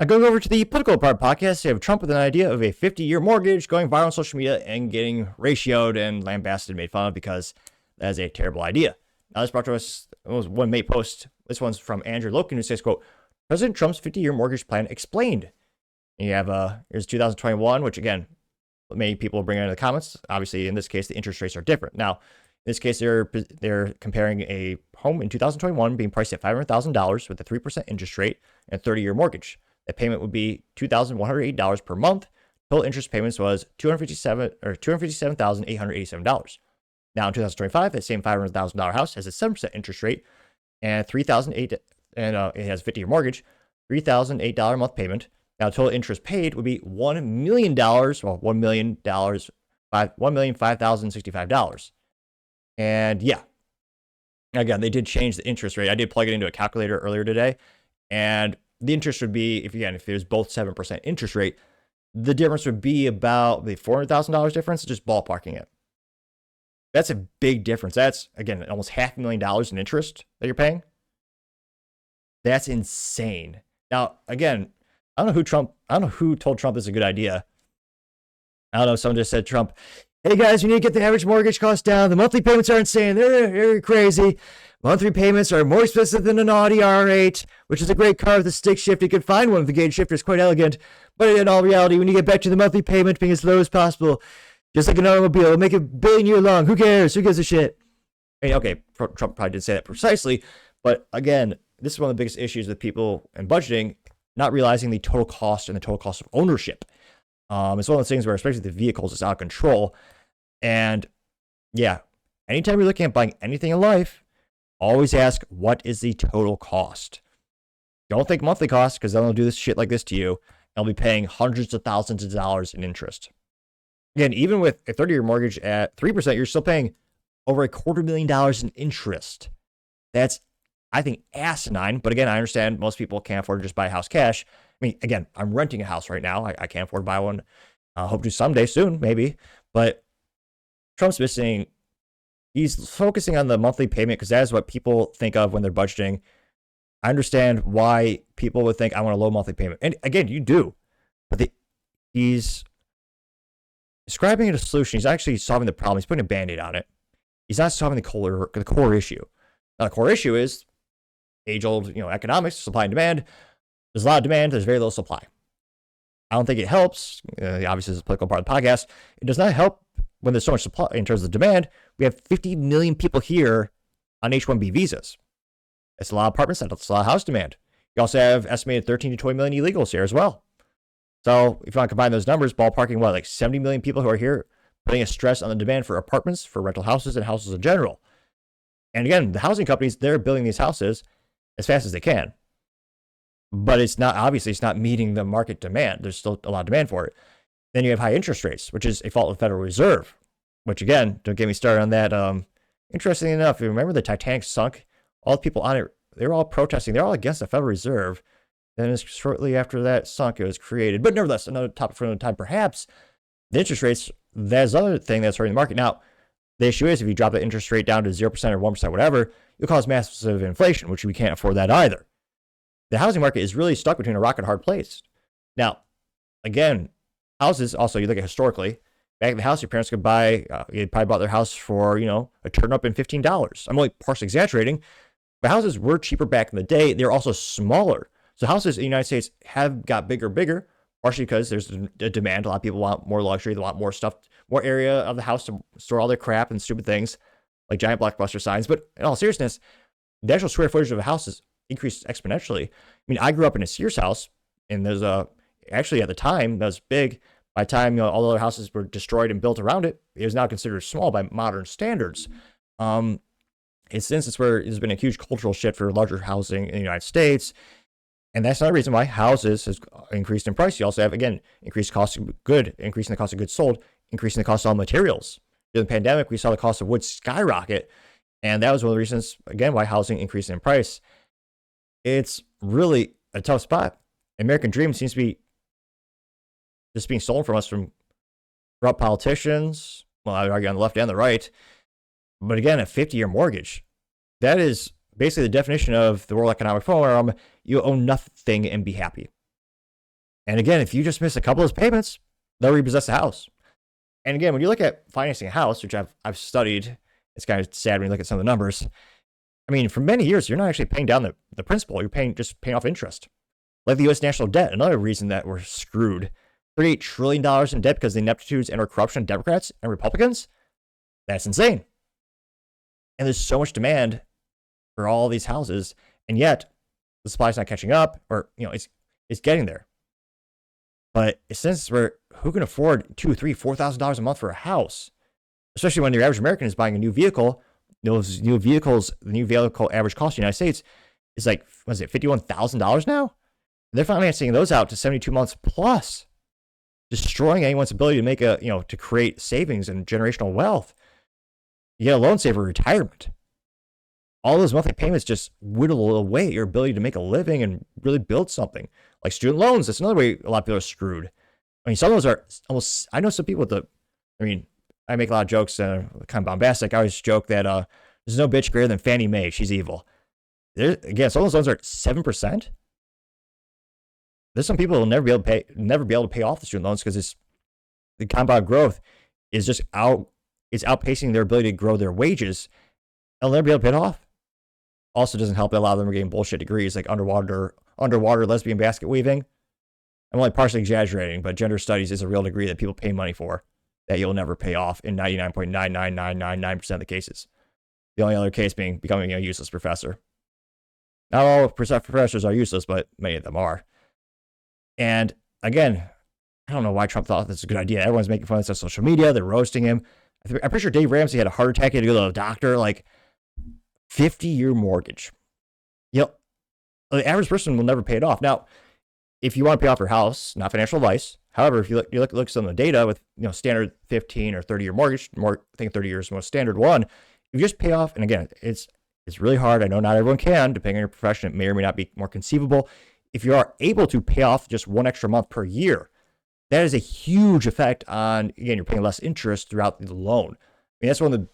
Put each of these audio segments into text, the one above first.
Going over to the political part podcast, you have Trump with an idea of a 50-year mortgage going viral on social media and getting ratioed and lambasted and made fun of because that is a terrible idea. Now, this brought to us, it was one May post. This one's from Andrew Loken, who says, quote, President Trump's 50-year mortgage plan explained. And you have, here's 2021, which again, many people bring into the comments. Obviously, in this case, the interest rates are different. Now, in this case, they're comparing a home in 2021 being priced at $500,000 with a 3% interest rate and a 30-year mortgage. That payment would be $2,108 per month. Total interest payments was $257,887. Now in 2025, that same $500,000 house has a 7% interest rate and $3,008, and it has a 50-year mortgage, $3,008 a month payment. Now total interest paid would be $1 million, well, $1,005,065. And yeah, again, they did change the interest rate. I did plug it into a calculator earlier today, and the interest would be, if there's both 7% interest rate, the difference would be about the $400,000 difference, just ballparking it. That's a big difference. That's, again, almost $500,000 in interest that you're paying. That's insane. Now, again, I don't know who told Trump this is a good idea. I don't know, someone just said, Trump, hey guys, we need to get the average mortgage cost down. The monthly payments are insane. They're crazy. Monthly payments are more expensive than an Audi R8, which is a great car with a stick shift. You can find one with a gauge shifter. It's quite elegant. But in all reality, when you get back to the monthly payment being as low as possible, just like an automobile, it'll make $1 billion year long. Who cares? Who gives a shit? I mean, okay, Trump probably didn't say that precisely. But again, this is one of the biggest issues with people and budgeting, not realizing the total cost and the total cost of ownership. It's one of those things where, especially the vehicles, it's out of control. And yeah, anytime you're looking at buying anything in life, always ask, what is the total cost? Don't think monthly cost, because then they'll do this shit like this to you. And they'll be paying hundreds of thousands of dollars in interest. Again, even with a 30-year mortgage at 3%, you're still paying over $250,000 in interest. That's, I think, asinine. But again, I understand most people can't afford to just buy a house cash. I mean, again, I'm renting a house right now. I can't afford to buy one. I hope to someday soon, maybe. But Trump's missing. He's focusing on the monthly payment because that is what people think of when they're budgeting. I understand why people would think I want a low monthly payment. And again, you do. But he's describing a solution. He's actually solving the problem. He's putting a Band-Aid on it. He's not solving the core issue. Now, the core issue is age-old, economics, supply and demand. There's a lot of demand. There's very little supply. I don't think it helps. Obviously, it's a political part of the podcast. It does not help when there's so much supply in terms of demand. We have 50 million people here on H-1B visas. That's a lot of apartments. That's a lot of house demand. You also have estimated 13 to 20 million illegals here as well. So if you want to combine those numbers, ballparking like 70 million people who are here, putting a stress on the demand for apartments, for rental houses, and houses in general. And again, the housing companies, they're building these houses as fast as they can. But it's not meeting the market demand. There's still a lot of demand for it. Then you have high interest rates, which is a fault of the Federal Reserve, which again, don't get me started on that. Interestingly enough, if you remember the Titanic sunk, all the people on it, they were all protesting. They're all against the Federal Reserve. Then shortly after that sunk, it was created. But nevertheless, another topic for another time, perhaps. The interest rates, that's another thing that's hurting the market. Now, the issue is if you drop the interest rate down to 0% or 1%, whatever, you'll cause massive inflation, which we can't afford that either. The housing market is really stuck between a rock and a hard place. Now, again, houses, also, you look at historically, back in the house, your parents could buy, you probably bought their house for, a turnip and $15. I'm only partially exaggerating, but houses were cheaper back in the day. They're also smaller. So houses in the United States have got bigger, partially because there's a demand. A lot of people want more luxury. They want more stuff, more area of the house to store all their crap and stupid things like giant blockbuster signs. But in all seriousness, the actual square footage of a house has increased exponentially. I mean, I grew up in a Sears house, and there's actually at the time that was big. By the time all the other houses were destroyed and built around it, it was now considered small by modern standards. It's an instance where there's been a huge cultural shift for larger housing in the United States. And that's another reason why houses has increased in price. You also have, again, increasing the cost of goods sold, increasing the cost of all materials. During the pandemic, we saw the cost of wood skyrocket. And that was one of the reasons, again, why housing increased in price. It's really a tough spot. American dream seems to be just being stolen from us from corrupt politicians. Well, I would argue on the left and the right. But again, a 50-year mortgage, that is basically the definition of the World Economic Forum. You own nothing and be happy. And again, if you just miss a couple of those payments, they'll repossess the house. And again, when you look at financing a house, which I've studied, it's kind of sad when you look at some of the numbers. I mean, for many years, you're not actually paying down the principal. You're just paying off interest. Like the U.S. national debt, another reason that we're screwed. $38 trillion in debt because of the ineptitudes and or corruption of Democrats and Republicans. That's insane. And there's so much demand for all these houses, and yet the supply's not catching up, or it's getting there. But since who can afford $2,000, $3,000, $4,000 a month for a house, especially when your average American is buying a new vehicle? Those new vehicles, the new vehicle average cost in the United States is like, what is it, $51,000 now? They're financing those out to 72 months plus, destroying anyone's ability to make to create savings and generational wealth. You get a loan saver retirement. All those monthly payments just whittle away your ability to make a living and really build something. Like student loans, that's another way a lot of people are screwed. I mean, some of those are almost, I know some people I make a lot of jokes, kind of bombastic. I always joke that there's no bitch greater than Fannie Mae. She's evil. Again, some of those loans are 7%. There's some people who will never be able to pay off the student loans because the compound growth is just outpacing their ability to grow their wages. They'll never be able to pay it off. Also doesn't help that a lot of them are getting bullshit degrees like underwater lesbian basket weaving. I'm only partially exaggerating, but gender studies is a real degree that people pay money for that you'll never pay off in 99.99999% of the cases. The only other case being becoming a useless professor. Not all professors are useless, but many of them are. And again, I don't know why Trump thought this was a good idea. Everyone's making fun of this on social media. They're roasting him. I'm pretty sure Dave Ramsey had a heart attack. He had to go to the doctor. Like 50-year mortgage. The average person will never pay it off. Now, if you want to pay off your house, not financial advice. However, if you look at some of the data with standard 15 or 30-year mortgage, I think 30 years is the most standard one. If you just pay off, and again, it's really hard. I know not everyone can, depending on your profession. It may or may not be more conceivable. If you are able to pay off just one extra month per year, that is a huge effect on, again, you're paying less interest throughout the loan. I mean, that's one of the,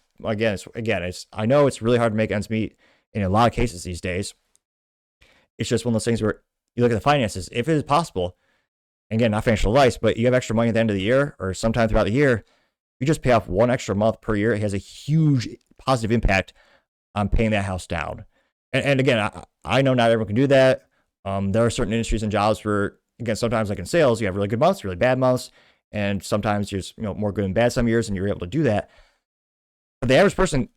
I know it's really hard to make ends meet in a lot of cases these days. It's just one of those things where you look at the finances. If it is possible, and again, not financial advice, but you have extra money at the end of the year or sometime throughout the year, you just pay off one extra month per year. It has a huge positive impact on paying that house down. And again, I know not everyone can do that. There are certain industries and jobs where, again, sometimes like in sales, you have really good months, really bad months, and sometimes you're more good and bad some years, and you're able to do that. But the average person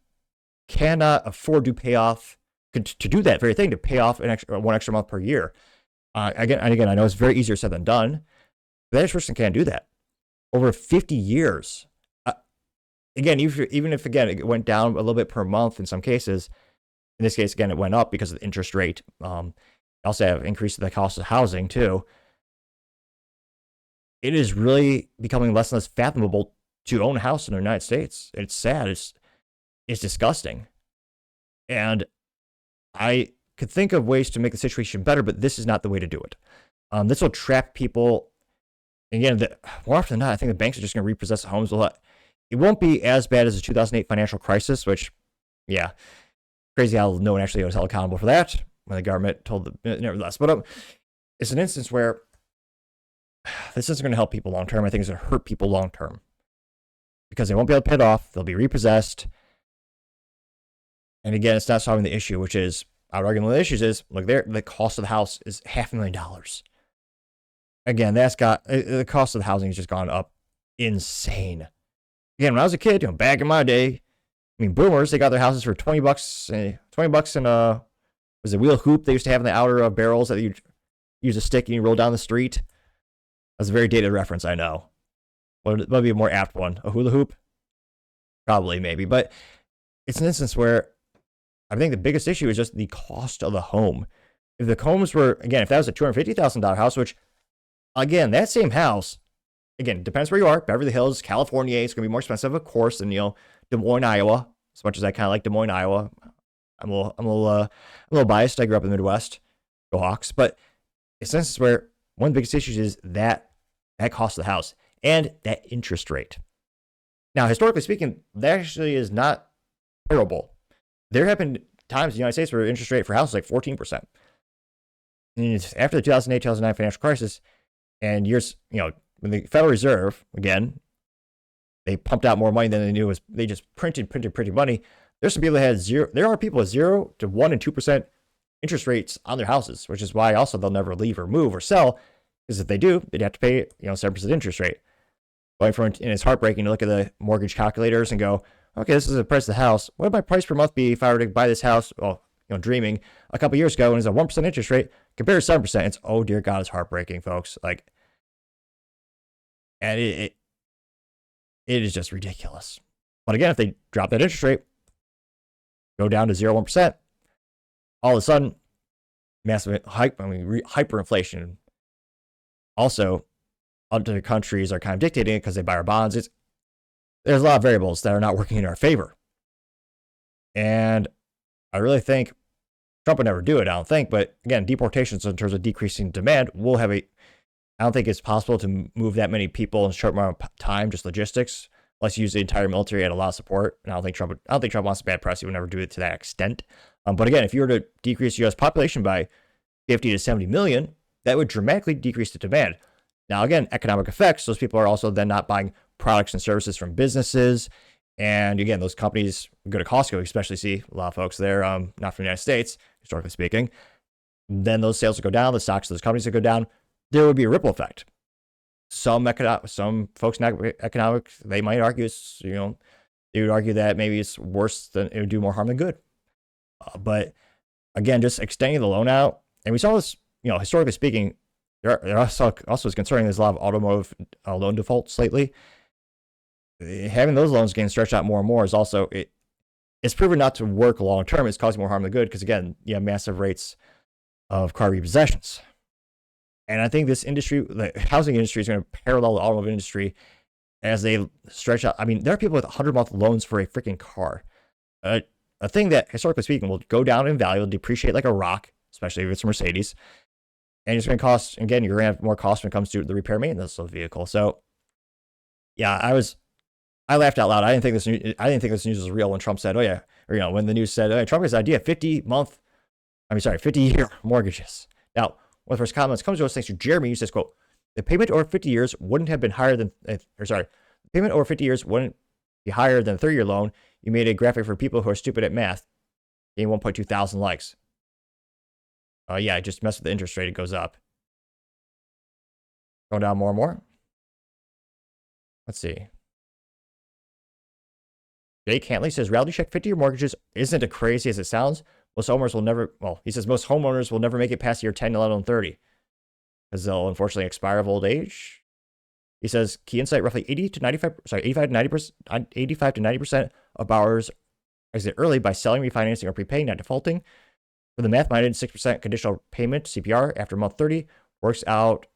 cannot afford to pay off, to do that very thing, to pay off one extra month per year. Again, I know it's very easier said than done. The average person can't do that. Over 50 years, again, even if it went down a little bit per month in some cases, in this case, again, it went up because of the interest rate. Also have increased the cost of housing too. It is really becoming less and less fathomable to own a house in the United States. It's sad. It's disgusting. And I could think of ways to make the situation better, but this is not the way to do it. This will trap people. Again, more often than not, I think the banks are just going to repossess the homes a lot. It won't be as bad as the 2008 financial crisis, which, yeah, crazy how no one actually was held accountable for that when the government told them, nevertheless. But it's an instance where this isn't going to help people long term. I think it's going to hurt people long term because they won't be able to pay it off. They'll be repossessed. And again, it's not solving the issue, which is, I would argue one of the issues is, look, the cost of the house is $500,000. Again, the cost of the housing has just gone up insane. Again, when I was a kid, back in my day, I mean, boomers, they got their houses for $20, $20 in was a wheel hoop they used to have in the outer barrels that you use a stick and you roll down the street. That's a very dated reference, I know. What would be a more apt one? A hula hoop? Probably, maybe. But it's an instance where I think the biggest issue is just the cost of the home. If the homes were, again, if that was a $250,000 house, which, again, that same house, again, depends where you are. Beverly Hills, California, it's going to be more expensive, of course, than, Des Moines, Iowa. As much as I kind of like Des Moines, Iowa, I'm a little biased. I grew up in the Midwest. Go Hawks. But it's an instance where one of the biggest issues is that cost of the house and that interest rate. Now, historically speaking, that actually is not terrible. There have been times in the United States where interest rate for houses is like 14%. And after the 2008-2009 financial crisis, And when the Federal Reserve, again, they pumped out more money than they knew they just printed money. There's some people that had zero. There are people with 0 to 1 and 2% interest rates on their houses, which is why also they'll never leave or move or sell. Because if they do, they'd have to pay 7% interest rate. And it's heartbreaking to look at the mortgage calculators and go, okay, this is the price of the house. What would my price per month be if I were to buy this house? Well, dreaming a couple years ago, and it's a 1% interest rate compared to 7%. It's, oh dear God, it's heartbreaking, folks. And it is just ridiculous. But again, if they drop that interest rate, go down to 0.1%, all of a sudden, massive hyperinflation. Also, other countries are kind of dictating it because they buy our bonds. There's a lot of variables that are not working in our favor. And I really think Trump would never do it, I don't think. But again, deportations in terms of decreasing demand will have I don't think it's possible to move that many people in a short amount of time, just logistics. Unless you use the entire military and a lot of support. And I don't think Trump wants bad press. He would never do it to that extent. But again, if you were to decrease the U.S. population by 50 to 70 million, that would dramatically decrease the demand. Now, again, economic effects. Those people are also then not buying products and services from businesses. And again, those companies go to Costco, especially see a lot of folks there, not from the United States, historically speaking. Then those sales would go down. The stocks of those companies would go down. There would be a ripple effect. Some folks in economics, they might argue, they would argue that maybe it's worse than it would do more harm than good. But again, just extending the loan out, and we saw this, historically speaking, there also is concerning. There's a lot of automotive loan defaults lately. Having those loans getting stretched out more and more is also it's proven not to work long term. It's causing more harm than good because again, you have massive rates of car repossessions. And I think this industry, the housing industry, is going to parallel the automotive industry as they stretch out. I mean, there are people with 100-month loans for a freaking car. A thing that, historically speaking, will go down in value, depreciate like a rock, especially if it's a Mercedes. And it's going to cost, again, you're going to have more cost when it comes to the repair maintenance of the vehicle. So, yeah, I laughed out loud. I didn't think this news was real when Trump said, oh yeah, or when the news said, oh, Trump has an idea, 50-year mortgages. Now, one of the first comments comes to us thanks to Jeremy, who says, quote, the payment over 50 years wouldn't have been higher than, the payment over 50 years wouldn't be higher than a 30-year loan. You made a graphic for people who are stupid at math. Getting 1.2 thousand likes. Yeah, I just messed with the interest rate. It goes up. Going down more and more. Let's see. Jake Cantley says, reality check 50-year mortgages isn't as crazy as it sounds. Most homeowners will never make it past year 10, 11, and 30 because they'll unfortunately expire of old age. He says, key insight, roughly 85 to 90% of borrowers exit early by selling, refinancing, or prepaying, not defaulting. For the math-minded, 6% conditional payment, CPR, after month 30 works out,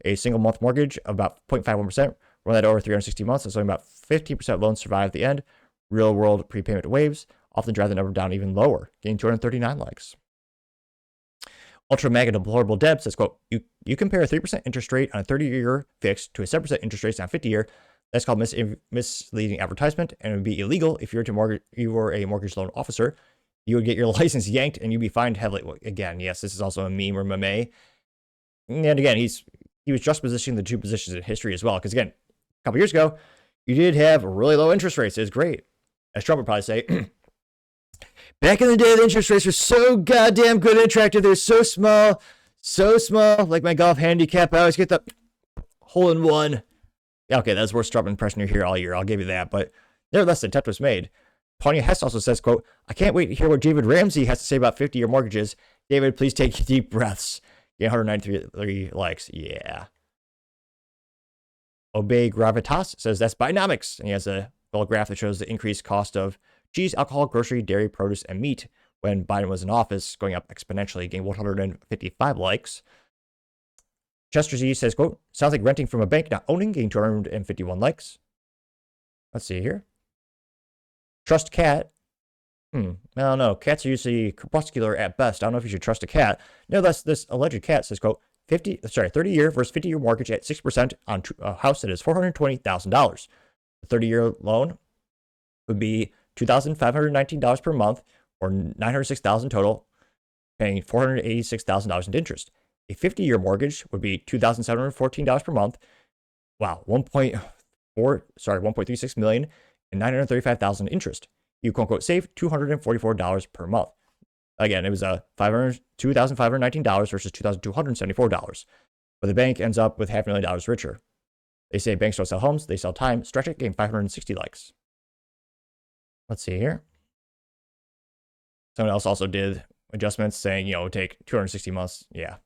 a single month mortgage of about 0.51%. Run that over 360 months, that's only about 15% loans survive at the end. Real world prepayment waves often drive the number down even lower, getting 239 likes. Ultra Mega Deplorable Deb says, quote, you compare a 3% interest rate on a 30-year fixed to a 7% interest rate on a 50-year. That's called misleading advertisement, and it would be illegal if you were a mortgage loan officer. You would get your license yanked and you'd be fined heavily. Well, again, yes, this is also a meme or meme. And again, he was just positioning the two positions in history as well. Because again, a couple years ago, you did have really low interest rates. It was great. As Trump would probably say, back in the day, the interest rates were so goddamn good and attractive. They're so small, like my golf handicap. I always get the hole in one. Yeah, okay, that's the worst Trump impression you hear all year. I'll give you that. But nevertheless, the attempt was made. Tanya Hess also says, quote, I can't wait to hear what David Ramsey has to say about 50-year mortgages. David, please take deep breaths. Yeah, 193 likes. Yeah. Obey Gravitas says that's Bidenomics. And he has a little graph that shows the increased cost of cheese, alcohol, grocery, dairy, produce, and meat when Biden was in office, going up exponentially, getting 155 likes. Chester Z says, quote, sounds like renting from a bank, not owning, getting 251 likes. Let's see here. Trust cat. I don't know. Cats are usually crepuscular at best. I don't know if you should trust a cat. Nevertheless, this alleged cat says, quote, 30-year versus 50-year mortgage at 6% on a house that is $420,000. The 30-year loan would be $2,519 per month, or $906,000 total, paying $486,000 in interest. A 50-year mortgage would be $2,714 per month. Wow, 1.36 million and 935,000 interest. You quote unquote save $244 per month. Again, it was $2,519 versus $2,274. But the bank ends up with $500,000 richer. They say banks don't sell homes, they sell time. Stretch it, gain 560 likes. Let's see here. Someone else also did adjustments saying, it would take 260 months. Yeah.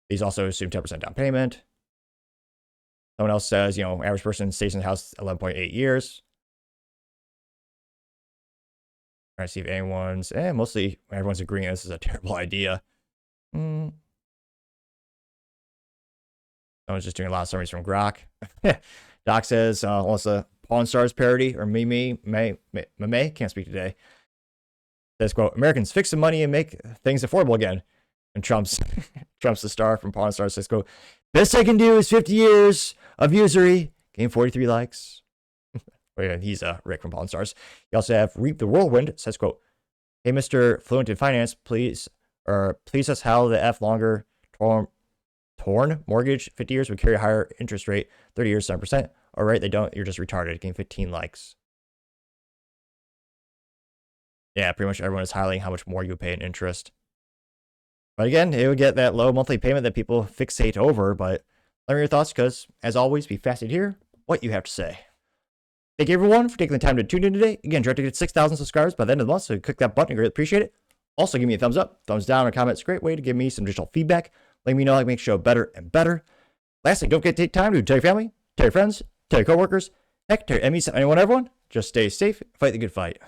These also assume 10% down payment. Someone else says, average person stays in the house 11.8 years. Trying to see if anyone's, mostly everyone's agreeing this is a terrible idea. Someone's just doing a lot of summaries from Grok. Doc says, what's a Pawn Stars parody, or Meme, can't speak today. Says, quote, Americans fix some money and make things affordable again. And Trump's the star from Pawn Stars says, quote, best I can do is 50 years of usury. Gain 43 likes. He's Rick from Pawn Stars. You also have Reap the Whirlwind. Says, quote, hey, Mr. Fluent in Finance, please us how the F longer torn mortgage 50 years would carry a higher interest rate, 30 years, 7%. All right, they don't. You're just retarded. Gain 15 likes. Yeah, pretty much everyone is highlighting how much more you would pay in interest. But again, it would get that low monthly payment that people fixate over. But let me know your thoughts, because as always, be fascinated to hear what you have to say. Thank you, everyone, for taking the time to tune in today. Again, try to get 6,000 subscribers by the end of the month, so click that button. I greatly appreciate it. Also, give me a thumbs up, thumbs down, or comment. It's a great way to give me some additional feedback. Let me know how to make the show better and better. Lastly, don't forget to take time to tell your family, tell your friends, tell your coworkers, heck, tell your enemies, anyone, everyone. Just stay safe, fight the good fight.